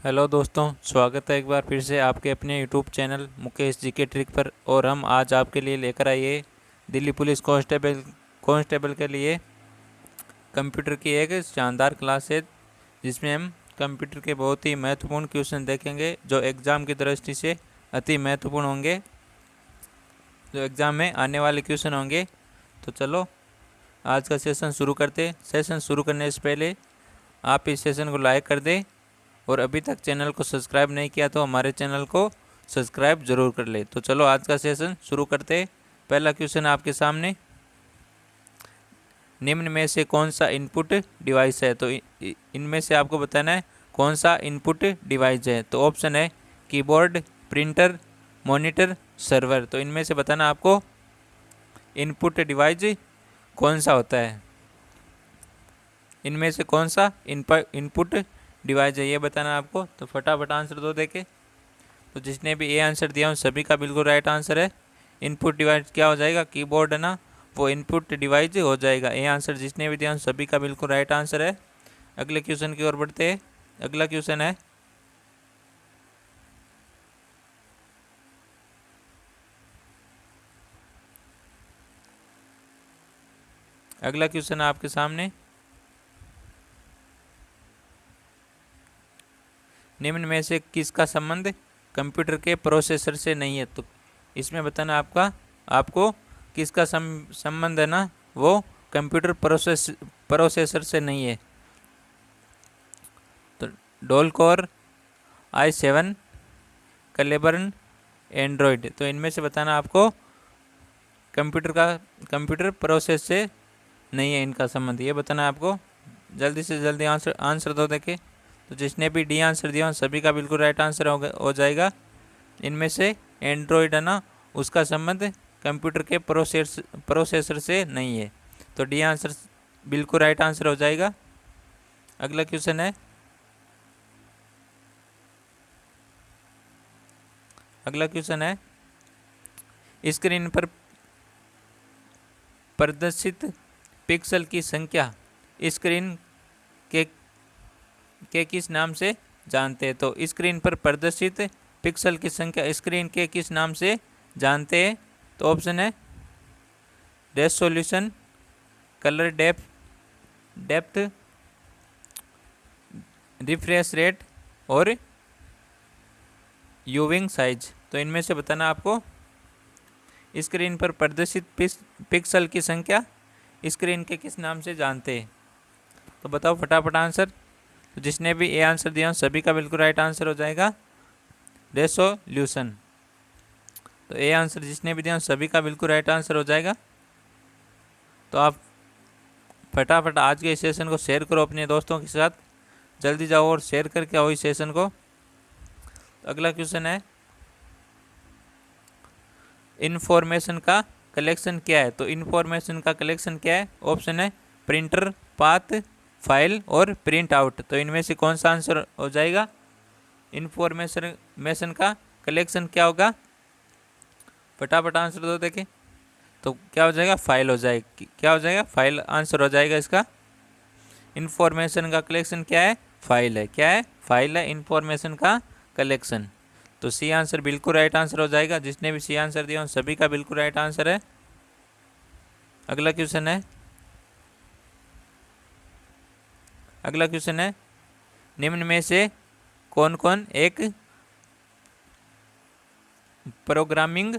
Hello दोस्तों, स्वागत है एक बार फिर से आपके अपने यूट्यूब चैनल मुकेश जी के ट्रिक पर। और हम आज आपके लिए लेकर आए दिल्ली पुलिस कांस्टेबल के लिए कंप्यूटर की एक शानदार क्लास है, जिसमें हम कंप्यूटर के बहुत ही महत्वपूर्ण क्वेश्चन देखेंगे जो एग्ज़ाम की दृष्टि से अति महत्वपूर्ण होंगे, जो एग्ज़ाम में आने वाले क्वेश्चन होंगे। तो चलो आज का सेशन शुरू करते। सेशन शुरू करने से पहले आप इस सेशन को लाइक कर दें, और अभी तक चैनल को सब्सक्राइब नहीं किया तो हमारे चैनल को सब्सक्राइब जरूर कर ले। तो चलो आज का सेशन शुरू करते हैं। पहला क्वेश्चन आपके सामने, निम्न में से कौन सा इनपुट डिवाइस है? तो इनमें से आपको बताना है कौन सा इनपुट डिवाइस है। तो ऑप्शन है कीबोर्ड, प्रिंटर, मॉनिटर, सर्वर। तो इनमें से बताना आपको इनपुट डिवाइस कौन सा होता है, इनमें से कौन सा इनपुट डिवाइस है, ये बताना आपको। तो फटाफट आंसर दो देखे। तो जिसने भी ए आंसर दिया उन सभी का बिल्कुल राइट आंसर है। इनपुट डिवाइस क्या हो जाएगा? कीबोर्ड है ना, वो इनपुट डिवाइस हो जाएगा। ए आंसर जिसने भी दिया उन सभी का बिल्कुल राइट आंसर है। अगले क्वेश्चन की ओर बढ़ते हैं। अगला क्वेश्चन है, अगला क्वेश्चन आपके सामने, निम्न में से किसका संबंध कंप्यूटर के प्रोसेसर से नहीं है? तो इसमें बताना आपको किसका संबंध है ना, वो कंप्यूटर प्रोसेसर से नहीं है। तो डोल कोर, i7, कैलिबर्न, एंड्रॉयड। तो इनमें से बताना आपको कंप्यूटर प्रोसेस से नहीं है इनका संबंध, ये बताना आपको। जल्दी से जल्दी आंसर दो देखे। तो जिसने भी डी आंसर दिया सभी का बिल्कुल राइट आंसर हो जाएगा। इनमें से एंड्रॉयड है ना, उसका संबंध कंप्यूटर के प्रोसेसर से नहीं है। तो डी आंसर बिल्कुल राइट आंसर हो जाएगा। अगला क्वेश्चन है, अगला क्वेश्चन है, स्क्रीन पर प्रदर्शित पिक्सल की संख्या स्क्रीन के किस नाम से जानते हैं? तो स्क्रीन पर प्रदर्शित पिक्सल की संख्या स्क्रीन के किस नाम से जानते हैं? तो ऑप्शन है resolution, colour depth, refresh rate और व्यूइंग साइज। तो इनमें से बताना आपको स्क्रीन पर प्रदर्शित पिक्सल की संख्या स्क्रीन के किस नाम से जानते हैं। तो बताओ फटाफट आंसर। तो जिसने भी ए आंसर दिया सभी का बिल्कुल राइट आंसर हो जाएगा रेजोल्यूशन। तो ए आंसर जिसने भी दिया सभी का बिल्कुल राइट आंसर हो जाएगा। तो आप फटाफट आज के इस सेशन को शेयर करो अपने दोस्तों के साथ, जल्दी जाओ और शेयर करके आओ इस सेशन को। तो अगला क्वेश्चन है, इन्फॉर्मेशन का कलेक्शन क्या है? तो इन्फॉर्मेशन का कलेक्शन क्या है? ऑप्शन है प्रिंटर, पाथ, फाइल और प्रिंट आउट। तो इनमें से कौन सा आंसर हो जाएगा? इन्फॉर्मेशन का कलेक्शन क्या होगा? फटाफट आंसर दो देखें। तो क्या हो जाएगा? फाइल हो जाएगी। क्या हो जाएगा? फाइल आंसर हो जाएगा इसका। इन्फॉर्मेशन का कलेक्शन क्या है? फाइल है। क्या है? फाइल है इन्फॉर्मेशन का कलेक्शन। तो सी आंसर बिल्कुल राइट आंसर हो जाएगा। जिसने भी सी आंसर दिया उन सभी का बिल्कुल राइट आंसर है। अगला क्वेश्चन है, अगला क्वेश्चन है, निम्न में से कौन कौन एक प्रोग्रामिंग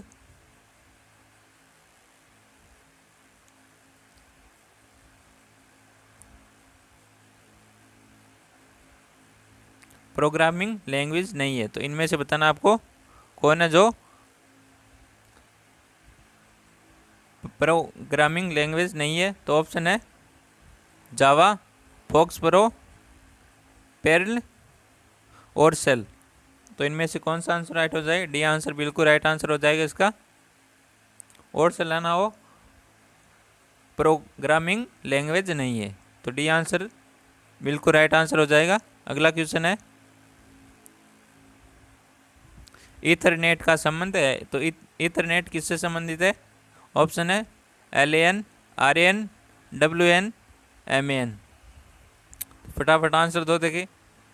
लैंग्वेज नहीं है? तो इनमें से बताना आपको कौन है जो प्रोग्रामिंग लैंग्वेज नहीं है। तो ऑप्शन है जावा, फॉक्स प्रो, पर्ल और सेल। तो इनमें से कौन सा आंसर राइट हो जाएगा? डी आंसर बिल्कुल राइट आंसर हो जाएगा इसका। और सेल आना हो प्रोग्रामिंग लैंग्वेज नहीं है। तो डी आंसर बिल्कुल राइट आंसर हो जाएगा। अगला क्वेश्चन है, ईथरनेट का संबंध है। तो ईथरनेट किससे संबंधित है? ऑप्शन है LAN, RAN, WN, MAN। फटाफट आंसर दो देखिए।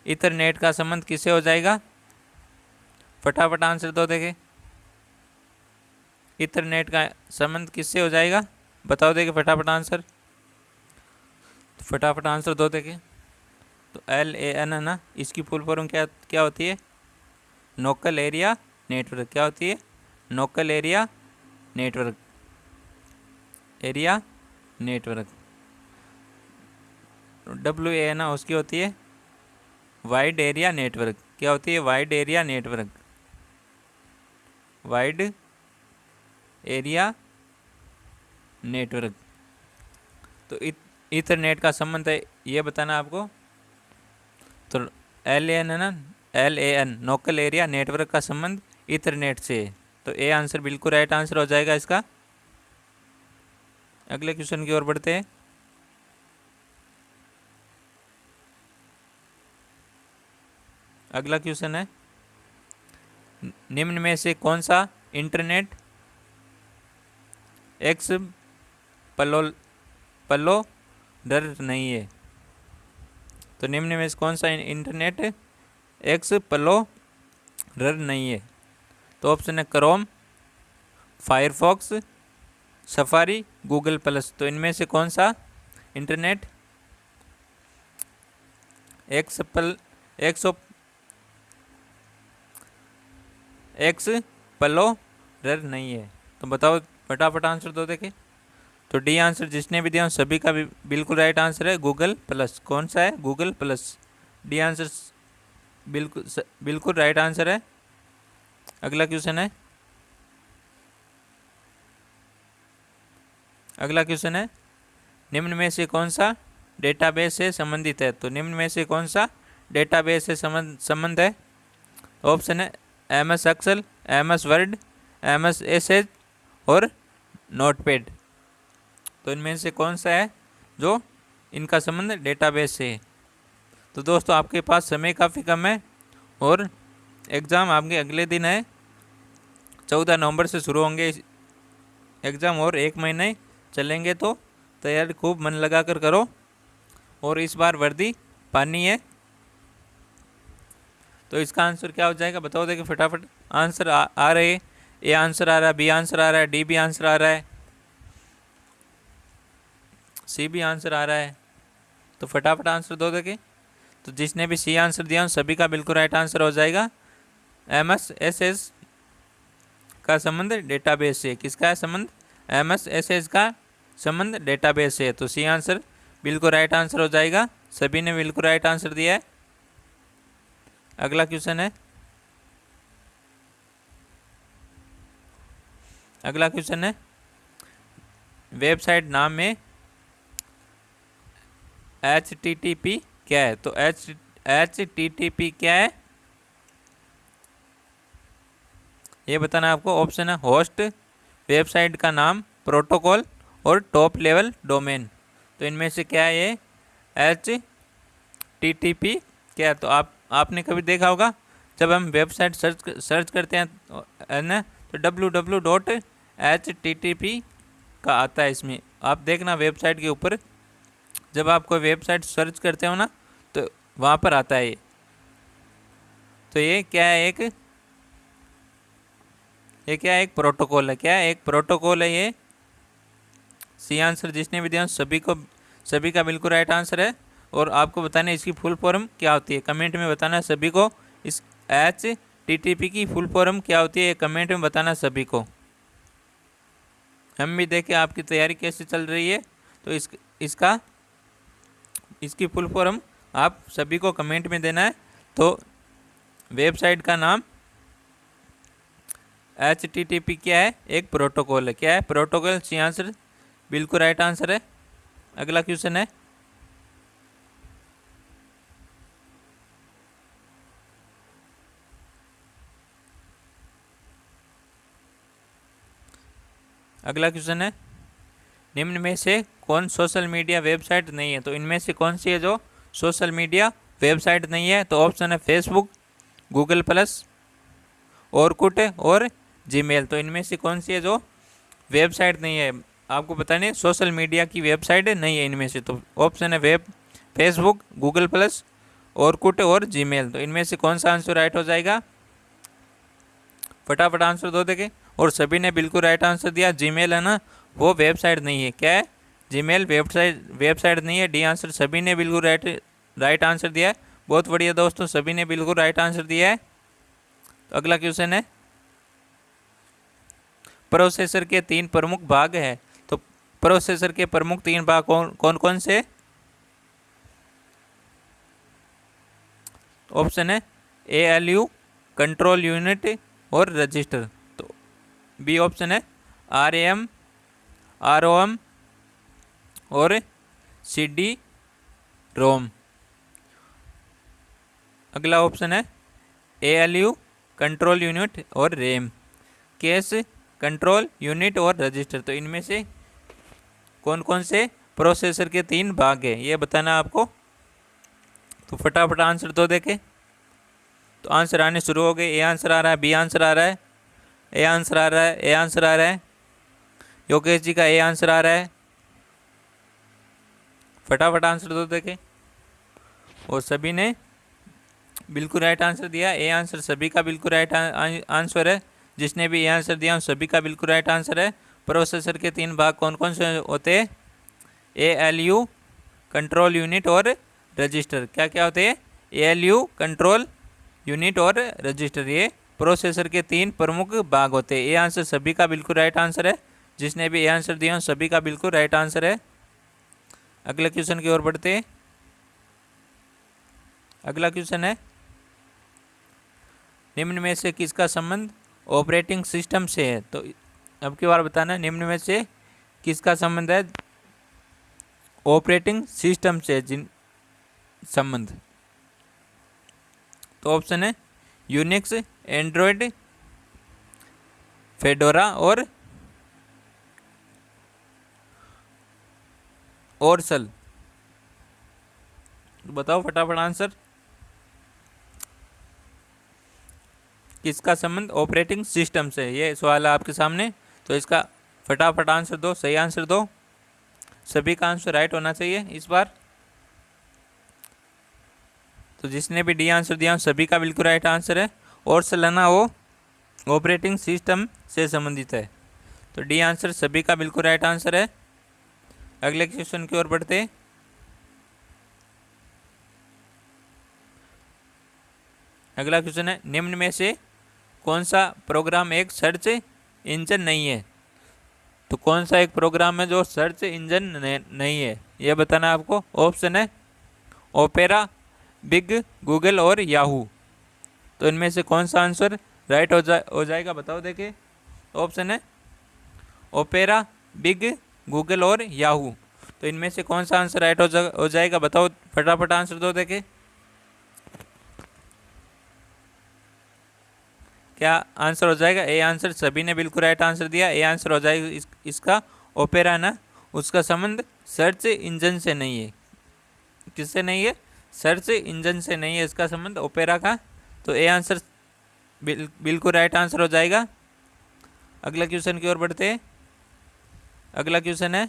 ईथरनेट का संबंध किससे हो जाएगा? फटाफट आंसर दो देखे। ईथरनेट का संबंध किससे हो जाएगा? बताओ देखे फटाफट आंसर, फटाफट आंसर दो देखे। तो LAN है ना, इसकी फुल फॉर्म क्या होती है? Local area network. क्या होती है? Local area network, area network. WA है ना, उसकी होती है वाइड एरिया नेटवर्क। क्या होती है? Wide area network, wide area network. तो ईथरनेट का संबंध है ये बताना आपको। तो LAN है ना, LAN लोकल एरिया नेटवर्क का संबंध ईथरनेट से है। तो ए आंसर बिल्कुल राइट आंसर हो जाएगा इसका। अगले क्वेश्चन की ओर बढ़ते हैं। अगला क्वेश्चन है, निम्न में से कौन सा इंटरनेट एक्स प्लोरर नहीं है? तो निम्न में से कौन सा इंटरनेट एक्स प्लोरर नहीं है? तो ऑप्शन है Chrome, Firefox, safari, Google plus. तो इनमें से कौन सा इंटरनेट एक्स प्लोरर नहीं है? तो बताओ फटाफट आंसर दो देखे। तो डी आंसर जिसने भी दिया सभी का भी बिल्कुल राइट आंसर है गूगल प्लस। कौन सा है? Google plus. डी आंसर बिल्कुल राइट आंसर है। अगला क्वेश्चन है, अगला क्वेश्चन है, निम्न में से कौन सा डेटाबेस से संबंधित है? तो निम्न में से कौन सा डेटाबेस से संबंध है? ऑप्शन है MS excel, MS word, MS access और नोटपैड। तो इनमें से कौन सा है जो इनका संबंध डेटाबेस से है? तो दोस्तों आपके पास समय काफ़ी कम है और एग्ज़ाम आपके अगले दिन है, 14 नवंबर से शुरू होंगे एग्ज़ाम और 1 महीने चलेंगे। तो तैयारी खूब मन लगा कर करो और इस बार वर्दी पानी है। तो इसका आंसर क्या हो जाएगा? बताओ देखिए फटाफट। आंसर आ रहे हैं। ए आंसर आ रहा है, बी आंसर आ रहा है, डी भी आंसर आ रहा है, सी भी आंसर आ रहा है। तो फटाफट आंसर दो देखिए। तो जिसने भी सी आंसर दिया सभी का बिल्कुल राइट आंसर हो जाएगा। MSSS का संबंध डेटाबेस से। किसका है संबंध? MSSS का संबंध डेटाबेस से। तो सी आंसर बिल्कुल राइट आंसर हो जाएगा। सभी ने बिल्कुल राइट आंसर दिया है। अगला क्वेश्चन है, अगला क्वेश्चन है, वेबसाइट नाम में HTTP क्या है? तो HTTP क्या है ये बताना आपको। ऑप्शन है होस्ट, वेबसाइट का नाम, प्रोटोकॉल और टॉप लेवल डोमेन। तो इनमें से क्या है ये HTTP क्या है? तो आपने कभी देखा होगा जब हम वेबसाइट सर्च करते हैं ना, तो www.http का आता है। इसमें आप देखना वेबसाइट के ऊपर जब आप कोई वेबसाइट सर्च करते हो ना तो वहाँ पर आता है ये। तो ये क्या है? एक प्रोटोकॉल है। क्या है? एक प्रोटोकॉल है ये। सी आंसर जिसने भी दिया सभी का बिल्कुल राइट आंसर है। और आपको बताना इसकी फुल फॉर्म क्या होती है, कमेंट में बताना सभी को। इस HTTP की फुल फॉर्म क्या होती है कमेंट में बताना सभी को। हम भी देखें आपकी तैयारी कैसे चल रही है। तो इसकी फुल फॉर्म आप सभी को कमेंट में देना है। तो वेबसाइट का नाम HTTP क्या है? एक प्रोटोकॉल है। क्या है? प्रोटोकॉल। सी आंसर बिल्कुल राइट आंसर है। अगला क्वेश्चन है, अगला क्वेश्चन है, निम्न में से कौन सोशल मीडिया वेबसाइट नहीं है? तो इनमें से कौन सी है जो सोशल मीडिया वेबसाइट नहीं है? तो ऑप्शन है फेसबुक, गूगल प्लस, ऑरकुट और जीमेल। तो इनमें से कौन सी है जो वेबसाइट नहीं है? आपको बताने सोशल मीडिया की वेबसाइट नहीं है इनमें से। तो ऑप्शन है फेसबुक, गूगल प्लस, ऑरकुट और जीमेल। तो इनमें से कौन सा आंसर राइट हो जाएगा? फटाफट आंसर दो देखे। और सभी ने बिल्कुल राइट आंसर दिया। जीमेल है ना, वो वेबसाइट नहीं है। क्या है? जीमेल वेबसाइट नहीं है। डी आंसर सभी ने बिल्कुल राइट आंसर दिया है। बहुत बढ़िया दोस्तों, सभी ने बिल्कुल राइट आंसर दिया है। तो अगला क्वेश्चन है, प्रोसेसर के 3 प्रमुख भाग है। तो प्रोसेसर के प्रमुख 3 भाग कौन कौन से? ऑप्शन है ALU, कंट्रोल यूनिट और रजिस्टर। तो बी ऑप्शन है RAM, ROM और CD-ROM। अगला ऑप्शन है ALU, कंट्रोल यूनिट और रैम। कैश, कंट्रोल यूनिट और रजिस्टर। तो इनमें से कौन कौन से प्रोसेसर के 3 भाग है, ये बताना आपको। तो फटाफट आंसर दो देखे। तो आंसर आने शुरू हो गए। ए आंसर आ रहा है, बी आंसर आ रहा है, ए आंसर आ रहा है, ए आंसर आ रहा है। योगेश जी का ए आंसर आ रहा है। फटाफट आंसर दो देखे। और सभी ने बिल्कुल राइट आंसर दिया। ए आंसर सभी का बिल्कुल राइट आंसर है। जिसने भी ए आंसर दिया सभी का बिल्कुल राइट आंसर है। प्रोसेसर के 3 भाग कौन कौन से होते हैं? ALU, कंट्रोल यूनिट और रजिस्टर। क्या क्या होते हैं? ALU, कंट्रोल यूनिट और रजिस्टर। ये प्रोसेसर के 3 प्रमुख भाग होते हैं। ए आंसर सभी का बिल्कुल राइट आंसर है। जिसने भी ए आंसर दिया सभी का बिल्कुल राइट आंसर है। अगले क्वेश्चन की ओर बढ़ते हैं। अगला क्वेश्चन है, निम्न में से किसका संबंध ऑपरेटिंग सिस्टम से है? तो अब की बार बताना, निम्न में से किसका संबंध है ऑपरेटिंग सिस्टम से संबंध? तो ऑप्शन है यूनिक्स, एंड्रॉयड, फेडोरा और ओरसल। बताओ फटाफट आंसर। किसका संबंध ऑपरेटिंग सिस्टम से? ये सवाल है आपके सामने। तो इसका फटाफट आंसर दो, सही आंसर दो। सभी का आंसर राइट होना चाहिए इस बार। तो जिसने भी डी आंसर दिया सभी का बिल्कुल राइट आंसर है। ओरसल है ना, वो ऑपरेटिंग सिस्टम से संबंधित है। तो डी आंसर सभी का बिल्कुल राइट आंसर है। अगले क्वेश्चन की ओर बढ़ते। अगला क्वेश्चन है, निम्न में से कौन सा प्रोग्राम एक सर्च इंजन नहीं है? तो कौन सा एक प्रोग्राम है जो सर्च इंजन नहीं है, यह बताना आपको। ऑप्शन है ओपेरा, बिग, गूगल और याहू। तो इनमें से कौन सा आंसर राइट हो जाएगा? बताओ देखिए। ऑप्शन है ओपेरा, बिग, गूगल और याहू। तो इनमें से कौन सा आंसर राइट हो जाएगा? बताओ फटाफट आंसर दो देखे। क्या आंसर हो जाएगा? ए आंसर सभी ने बिल्कुल राइट आंसर दिया। ए आंसर हो जाएगा इसका ओपेरा ना, उसका संबंध सर्च इंजन से नहीं है। किससे नहीं है? सर्च इंजन से नहीं है इसका संबंध ओपेरा का। तो ए आंसर बिल्कुल राइट आंसर हो जाएगा। अगला क्वेश्चन की ओर बढ़ते हैं। अगला क्वेश्चन है,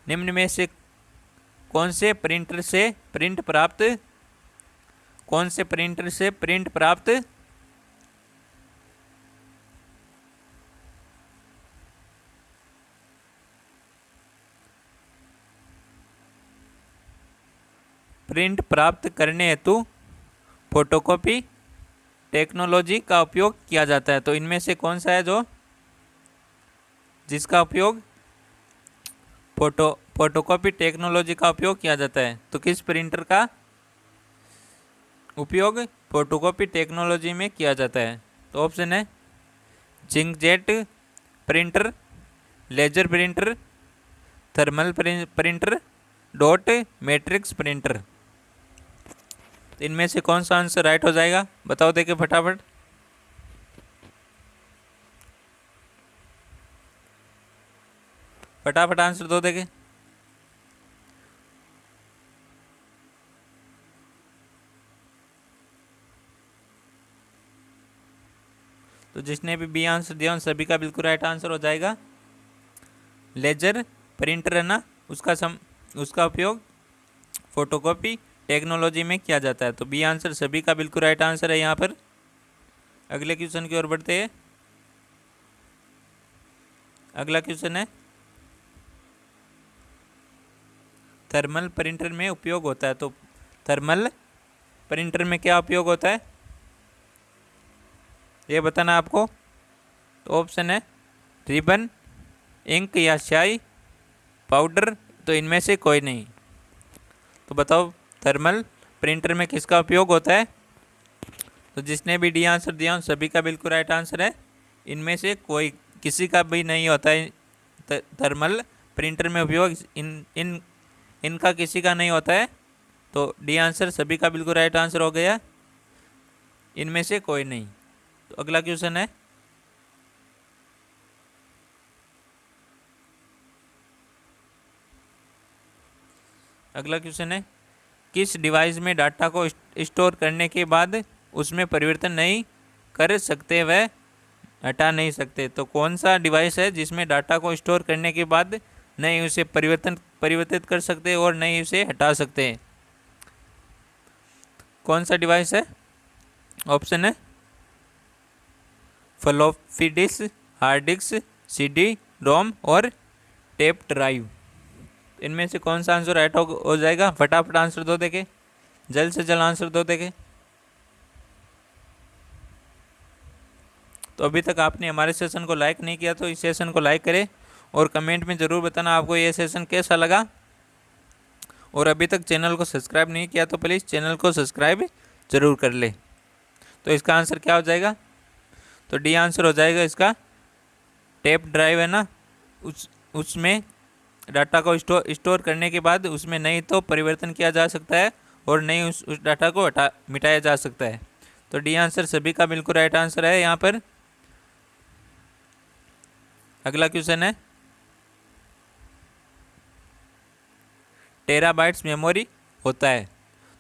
निम्न में से कौन से प्रिंटर से प्रिंट प्राप्त प्रिंट प्राप्त करने हेतु फोटोकॉपी टेक्नोलॉजी का उपयोग किया जाता है? तो इनमें से कौन सा है जिसका उपयोग फोटोकॉपी टेक्नोलॉजी का उपयोग किया जाता है? तो किस प्रिंटर का उपयोग फोटोकॉपी टेक्नोलॉजी में किया जाता है? तो ऑप्शन है inkjet printer, laser printer, thermal printer, dot matrix printer. इनमें से कौन सा आंसर राइट हो जाएगा? बताओ देखिए फटाफट। फटाफट आंसर दो देखे। तो जिसने भी आंसर दिया उन सभी का बिल्कुल राइट आंसर हो जाएगा। लेजर प्रिंटर है ना, उसका उपयोग फोटोकॉपी टेक्नोलॉजी में किया जाता है। तो बी आंसर सभी का बिल्कुल राइट आंसर है यहाँ पर। अगले क्वेश्चन की ओर बढ़ते हैं। अगला क्वेश्चन है थर्मल प्रिंटर में उपयोग होता है। तो थर्मल प्रिंटर में क्या उपयोग होता है ये बताना आपको। तो ऑप्शन है रिबन, इंक या स्याही, पाउडर। तो इनमें से कोई नहीं। तो बताओ थर्मल प्रिंटर में किसका उपयोग होता है। तो जिसने भी डी आंसर दिया उन सभी का बिल्कुल राइट आंसर है। इनमें से कोई किसी का भी नहीं होता है थर्मल प्रिंटर में उपयोग। इनका किसी का नहीं होता है। तो डी आंसर सभी का बिल्कुल राइट आंसर हो गया, इनमें से कोई नहीं। तो अगला क्वेश्चन है किस डिवाइस में डाटा को स्टोर करने के बाद उसमें परिवर्तन नहीं कर सकते व हटा नहीं सकते। तो कौन सा डिवाइस है जिसमें डाटा को स्टोर करने के बाद नहीं उसे परिवर्तित कर सकते और नहीं उसे हटा सकते। कौन सा डिवाइस है। ऑप्शन है floppy disk, hard disk, CD ROM और टेप ड्राइव। इनमें से कौन सा आंसर राइट हो जाएगा। फटाफट आंसर दो देखे, जल्द से जल्द आंसर दो देखे। तो अभी तक आपने हमारे सेशन को लाइक नहीं किया तो इस सेशन को लाइक करें और कमेंट में ज़रूर बताना आपको ये सेशन कैसा लगा। और अभी तक चैनल को सब्सक्राइब नहीं किया तो प्लीज़ चैनल को सब्सक्राइब ज़रूर कर ले। तो इसका आंसर क्या हो जाएगा। तो डी आंसर हो जाएगा इसका टेप ड्राइव है ना, उसमें डाटा को स्टोर करने के बाद उसमें नहीं तो परिवर्तन किया जा सकता है और नहीं उस डाटा को मिटाया जा सकता है। तो डी आंसर सभी का बिल्कुल राइट आंसर है यहाँ पर। अगला क्वेश्चन है टेराबाइट्स मेमोरी होता है।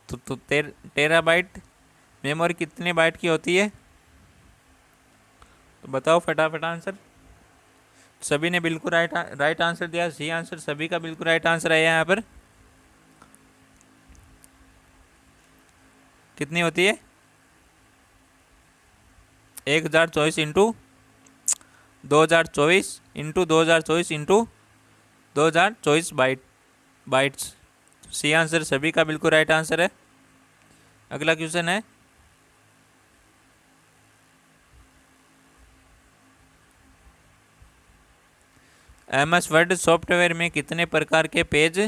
तो टेराबाइट मेमोरी कितने बाइट की होती है। तो बताओ फटाफट आंसर। सभी ने बिल्कुल राइट आंसर दिया। सी आंसर सभी का बिल्कुल राइट आंसर है यहाँ पर। कितनी होती है 1024 into 2024 into 2024 into 2024 bytes. C answer सभी का बिल्कुल राइट आंसर है। अगला क्वेश्चन है एमएस वर्ड सॉफ्टवेयर में कितने प्रकार के पेज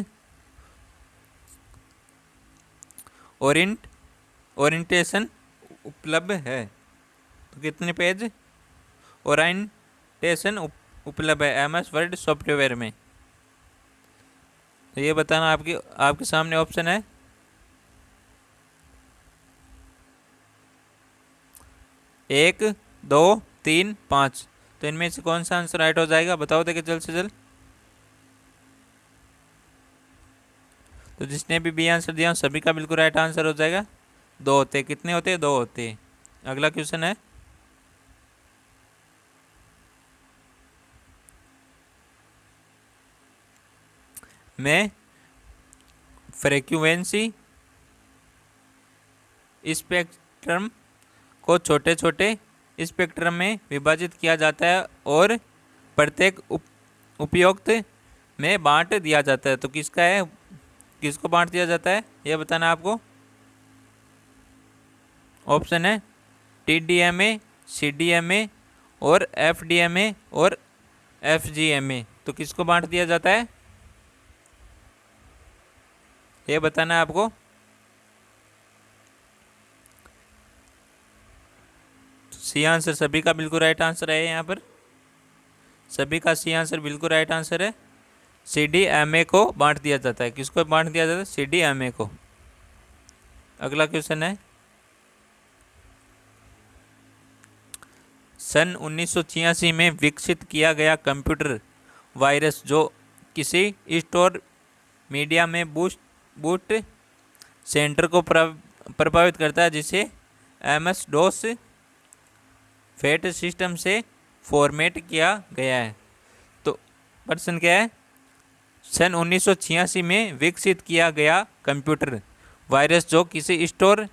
ओरिएंटेशन उपलब्ध है। तो कितने पेज ओरिएंटेशन उपलब्ध है एमएस वर्ड सॉफ्टवेयर में। तो ये बताना आपके सामने ऑप्शन है 1, 2, 3, 5। तो इनमें से कौन सा आंसर राइट हो जाएगा बताओ देखिए जल्द से जल्द। तो जिसने भी बी आंसर दिया सभी का बिल्कुल राइट आंसर हो जाएगा। 2 होते। कितने होते हैं 2 होते। अगला क्वेश्चन है में फ्रीक्वेंसी स्पेक्ट्रम को छोटे छोटे स्पेक्ट्रम में विभाजित किया जाता है और प्रत्येक उपयुक्त में बांट दिया जाता है। तो किसको बांट दिया जाता है यह बताना आपको। ऑप्शन है TDMA, CDMA और FDMA और FGMA। तो किसको बांट दिया जाता है ये बताना है आपको। सी आंसर सभी का बिल्कुल राइट आंसर है यहाँ पर। सभी का सी आंसर बिल्कुल राइट आंसर है। CDMA को बांट दिया जाता है। किसको बांट दिया जाता है CDMA को। अगला क्वेश्चन है सन 1986 में विकसित किया गया कंप्यूटर वायरस जो किसी स्टोर मीडिया में बूट सेंटर को प्रभावित करता है जिसे MS-DOS फेट सिस्टम से फॉर्मेट किया गया है। तो प्रश्न क्या है सन 1986 में विकसित किया गया कंप्यूटर वायरस जो किसी स्टोर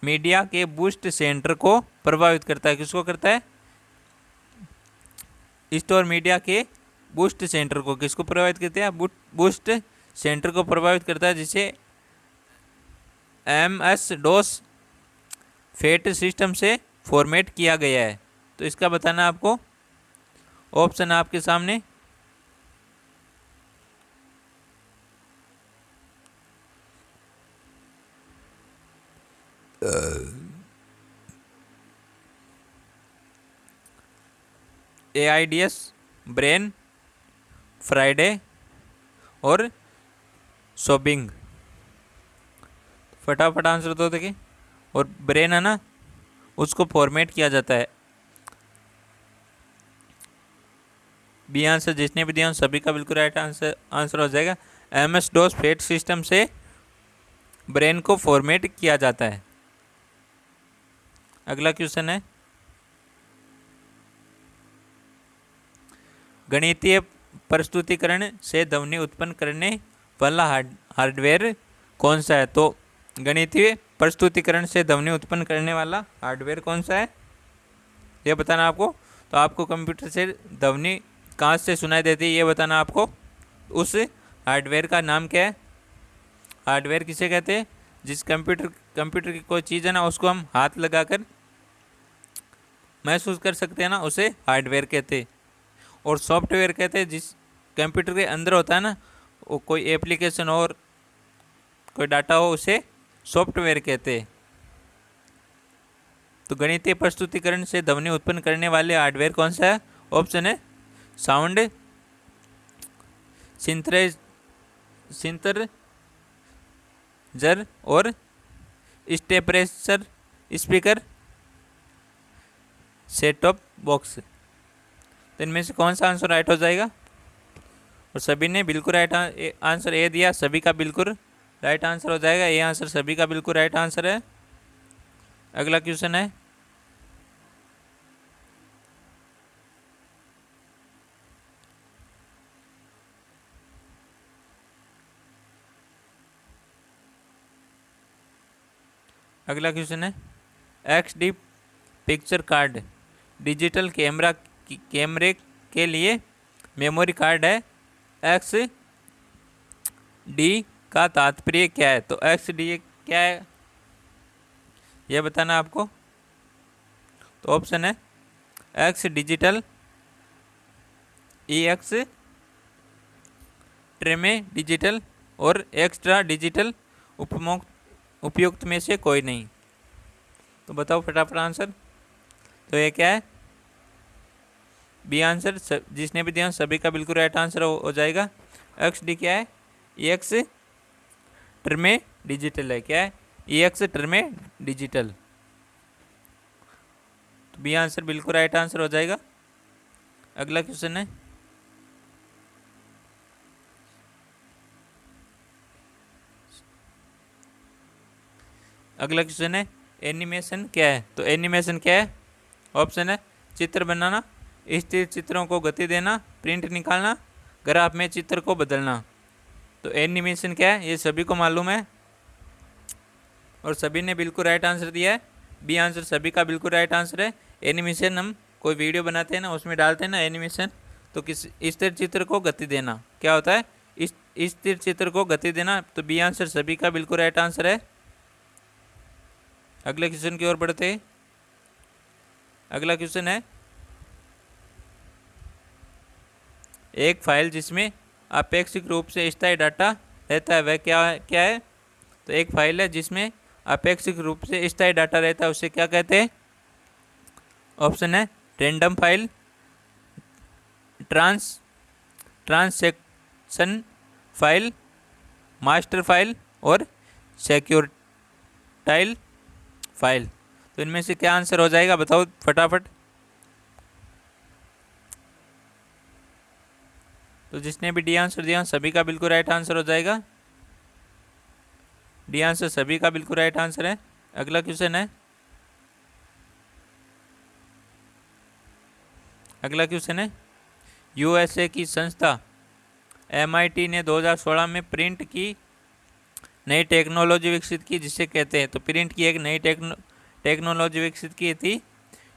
मीडिया के बूस्ट सेंटर को प्रभावित करता है। किसको करता है? स्टोर मीडिया के बूस्ट सेंटर को। किसको प्रभावित करता है? बूस्ट सेंटर को प्रभावित करता है, जिसे MS DOS फेट सिस्टम से फॉर्मेट किया गया है। तो इसका बताना आपको। ऑप्शन आपके सामने। AIDS, ब्रेन, फ्राइडे और सोबिंग। फटाफट आंसर दो देखिए। और ब्रेन है ना, उसको फॉर्मेट किया जाता है। बी आंसर जिसने भी दिया सभी का बिल्कुल राइट आंसर हो जाएगा। MS DOS फेट सिस्टम से ब्रेन को फॉर्मेट किया जाता है। अगला क्वेश्चन है, गणितीय प्रस्तुतिकरण से ध्वनि उत्पन्न करने वाला हार्डवेयर कौन सा है? तो गणितीय प्रस्तुतिकरण से ध्वनि उत्पन्न करने वाला हार्डवेयर कौन सा है, ये बताना आपको। तो आपको कंप्यूटर से ध्वनि कहाँ से सुनाई देती है, ये बताना आपको। उस हार्डवेयर का नाम क्या है? हार्डवेयर किसे कहते हैं? जिस कंप्यूटर की कोई चीज़ है ना, उसको हम हाथ लगाकर महसूस कर सकते हैं ना, उसे हार्डवेयर कहते हैं। और सॉफ्टवेयर कहते हैं जिस कंप्यूटर के अंदर होता है ना, वो कोई एप्लीकेशन और कोई डाटा हो, उसे सॉफ्टवेयर कहते हैं। तो गणितीय प्रस्तुतिकरण से ध्वनि उत्पन्न करने वाले हार्डवेयर कौन सा है? ऑप्शन है साउंड सिंथेसाइजर और स्टेपरेचर स्पीकर सेट टॉप बॉक्स। तो इनमें से कौन सा आंसर राइट हो जाएगा? और सभी ने बिल्कुल राइट आंसर ए दिया, सभी का बिल्कुल राइट आंसर हो जाएगा। ये आंसर सभी का बिल्कुल राइट आंसर है। अगला क्वेश्चन है, XD पिक्चर कार्ड डिजिटल कैमरे के लिए मेमोरी कार्ड है। XD का तात्पर्य क्या है? तो XD क्या है, यह बताना आपको। तो ऑप्शन है X डिजिटल, EX ट्रेमे डिजिटल और एक्स्ट्रा डिजिटल उपयुक्त में से कोई नहीं। तो बताओ फटाफट आंसर। तो ये क्या है? बी आंसर जिसने भी दिया सभी का बिल्कुल राइट आंसर हो जाएगा। XD क्या है? EX ट्रेमे डिजिटल है। क्या है? EX ट्रेमे डिजिटल। तो बी आंसर बिल्कुल राइट आंसर हो जाएगा। अगला क्वेश्चन है, एनिमेशन क्या है? तो एनिमेशन क्या है? ऑप्शन है चित्र बनाना, स्थिर चित्रों को गति देना, प्रिंट निकालना, ग्राफ में चित्र को बदलना। तो एनिमेशन क्या है, ये सभी को मालूम है और सभी ने बिल्कुल राइट आंसर दिया है। बी आंसर सभी का बिल्कुल राइट आंसर है। एनिमेशन हम कोई वीडियो बनाते हैं ना, उसमें डालते हैं ना एनिमेशन, तो किस स्थिर चित्र को गति देना क्या होता है? स्थिर चित्र को गति देना। तो बी आंसर सभी का बिल्कुल राइट आंसर है। अगले क्वेश्चन की ओर बढ़ते हैं। अगला क्वेश्चन है, एक फाइल जिसमें अपेक्षित रूप से स्थायी डाटा रहता है वह क्या है? तो एक फाइल है जिसमें अपेक्षित रूप से स्थायी डाटा रहता है, उसे क्या कहते हैं? ऑप्शन है random file, transaction file, master file और सिक्योर फाइल। तो इनमें से क्या आंसर हो जाएगा, बताओ फटाफट। तो जिसने भी डी आंसर दिया सभी का बिल्कुल राइट आंसर हो जाएगा। डी आंसर सभी का बिल्कुल राइट आंसर है। अगला क्वेश्चन है, USA की संस्था MIT ने 2016 में प्रिंट की नई टेक्नोलॉजी विकसित की जिसे कहते हैं, तो प्रिंट की एक नई टेक्नोलॉजी विकसित की थी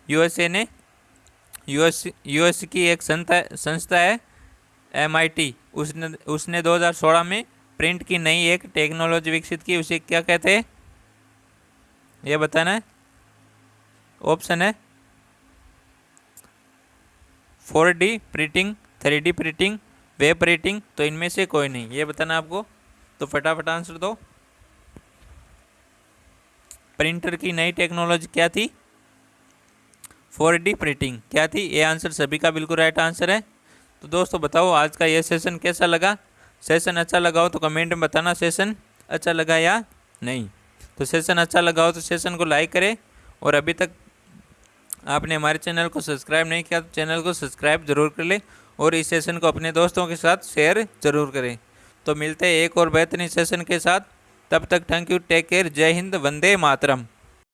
USA ने। यूएस की एक संस्था है MIT, उसने 2016 में प्रिंट की नई एक टेक्नोलॉजी विकसित की, उसे क्या कहते हैं ये बताना है। ऑप्शन है 4D printing, 3D printing, web printing, तो इनमें से कोई नहीं, ये बताना आपको। तो फटाफट आंसर दो। प्रिंटर की नई टेक्नोलॉजी क्या थी? 4D प्रिंटिंग क्या थी? ये आंसर सभी का बिल्कुल राइट आंसर है। तो दोस्तों बताओ आज का ये सेशन कैसा लगा? सेशन अच्छा लगा हो तो कमेंट में बताना सेशन अच्छा लगा या नहीं। तो सेशन अच्छा लगा हो तो सेशन को लाइक करें, और अभी तक आपने हमारे चैनल को सब्सक्राइब नहीं किया तो चैनल को सब्सक्राइब जरूर कर लें, और इस सेशन को अपने दोस्तों के साथ शेयर जरूर करें। तो मिलते हैं एक और बेहतरीन सेशन के साथ, तब तक थैंक यू, टेक केयर, जय हिंद, वंदे मातरम।